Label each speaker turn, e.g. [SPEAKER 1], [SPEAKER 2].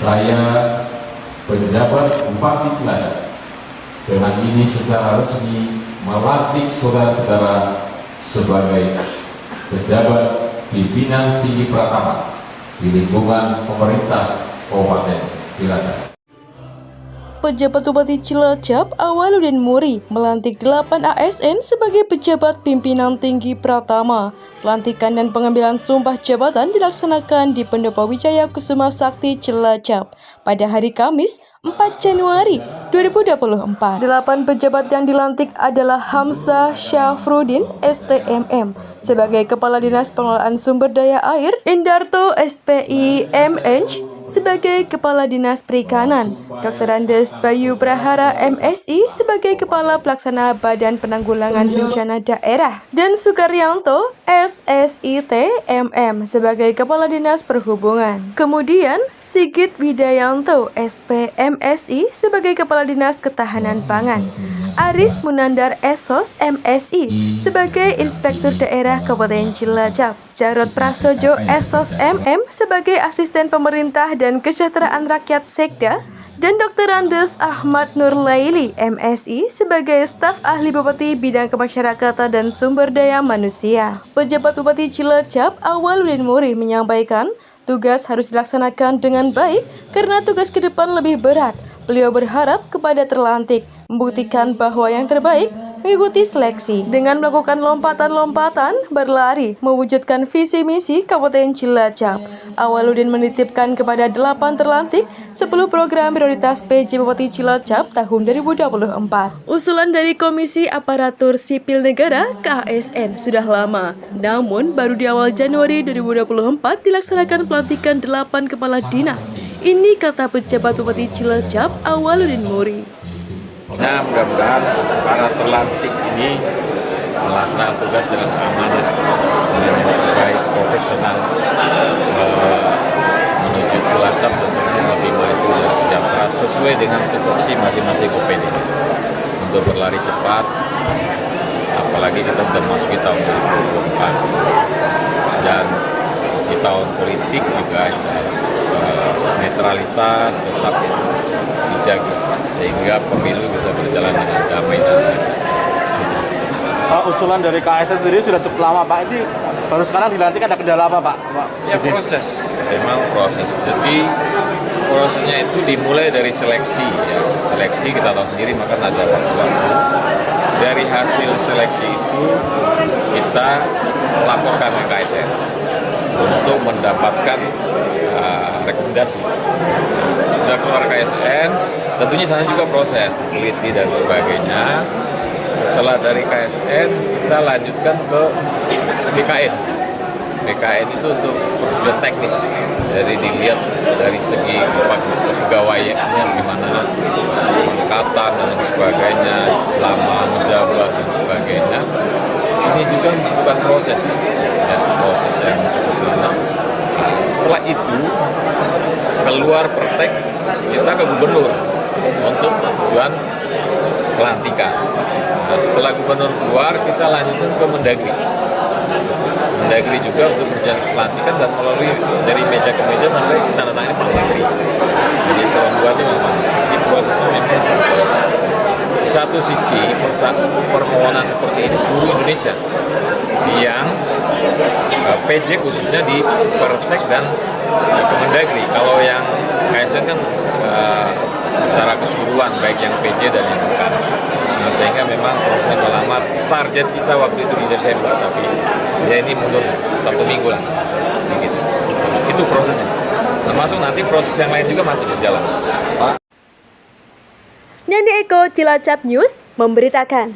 [SPEAKER 1] Saya, penjabat Bupati Cilacap, dengan ini secara resmi melantik saudara-saudara sebagai pejabat pimpinan tinggi Pratama di lingkungan pemerintah Kabupaten Cilacap.
[SPEAKER 2] Pejabat Bupati Cilacap Awaludin Muri melantik 8 ASN sebagai pejabat pimpinan tinggi Pratama. Pelantikan dan pengambilan sumpah jabatan dilaksanakan di Pendopo Wijaya Kusuma Sakti Cilacap pada hari Kamis 4 Januari 2024. 8 pejabat yang dilantik adalah Hamzah Syafruddin, STMM, sebagai Kepala Dinas Pengelolaan Sumber Daya Air, Indarto, SPI, MNj, sebagai Kepala Dinas Perikanan, Dr. Andes Bayu Prahara, MSI, sebagai Kepala Pelaksana Badan Penanggulangan Bencana Daerah, dan Sukaryanto, SSIT, MM, sebagai Kepala Dinas Perhubungan. Kemudian, Sigit Widayanto, SPMSI, sebagai Kepala Dinas Ketahanan Pangan. Aris Munandar Esos, MSI, sebagai Inspektur Daerah Kabupaten Cilacap. Jarod Prasojo, Esos, MM, sebagai Asisten Pemerintah dan Kesejahteraan Rakyat Sekda. Dan Dr. Andes Ahmad Nurlaili, MSI, sebagai Staf Ahli Bupati Bidang Kemasyarakatan dan Sumber Daya Manusia. Pejabat Bupati Cilacap Awaludin Muri menyampaikan, tugas harus dilaksanakan dengan baik karena tugas ke depan lebih berat. Beliau berharap kepada terlantik membuktikan bahwa yang terbaik mengikuti seleksi dengan melakukan lompatan-lompatan berlari mewujudkan visi misi Kabupaten Cilacap. Awaludin menitipkan kepada 8 terlantik 10 program prioritas PJ Bupati Cilacap tahun 2024. Usulan dari Komisi Aparatur Sipil Negara (KASN) sudah lama, namun baru di awal Januari 2024 dilaksanakan pelantikan 8 kepala dinas. Ini kata pejabat Bupati Cilacap Awaludin Muri.
[SPEAKER 3] Nah, mudah-mudahan para terlantik ini melaksanakan tugas dengan amanah, dengan baik, profesional, menuju Cilacap tentunya lebih maju dan sejahtera sesuai dengan tupoksi masing-masing OPD untuk berlari cepat, apalagi kita sudah memasuki tahun 2024 dan di tahun politik juga netralitas tetap dijaga sehingga pemilu bisa berjalan dengan damai dan adil.
[SPEAKER 4] Usulan dari KASN sendiri sudah cukup lama, Pak. Ini baru sekarang dilantik, ada kendala apa, Pak?
[SPEAKER 3] Ya proses, memang proses. Jadi prosesnya itu dimulai dari seleksi. Ya. Seleksi kita tahu sendiri maka ada waktu. Dari hasil seleksi itu kita laporkan ke KASN untuk mendapatkan rekomendasi. Sudah keluar KASN, tentunya sana juga proses, teliti dan sebagainya. Setelah dari KASN, kita lanjutkan ke BKN. BKN itu untuk prosedur teknis, jadi dilihat dari segi kepegawaiannya gimana, pengangkatan dan sebagainya, lama menjabat dan sebagainya. Ini juga membutuhkan proses, ya, proses yang cukup lama. Setelah itu keluar pertek kita ke gubernur untuk tujuan pelantikan. Nah, setelah gubernur keluar kita lanjutkan ke Mendagri. Mendagri juga untuk berjalan pelantikan dan melalui dari meja ke meja sampai tanda tangan Pak Menteri. Jadi selama 2 itu memang di prosesnya memang di satu sisi permohonan seperti ini seluruh Indonesia yang PJ khususnya di Pertek dan Kemendagri. Kalau yang KASN kan secara keseluruhan baik yang PJ dan yang bukan. Nah, sehingga memang prosesnya lama. Target kita waktu itu di Desember, tapi ya ini mundur 1 minggu lah. Gitu. Itu prosesnya. Termasuk nanti proses yang lain juga masih berjalan.
[SPEAKER 2] Nani Eko, Cilacap News memberitakan.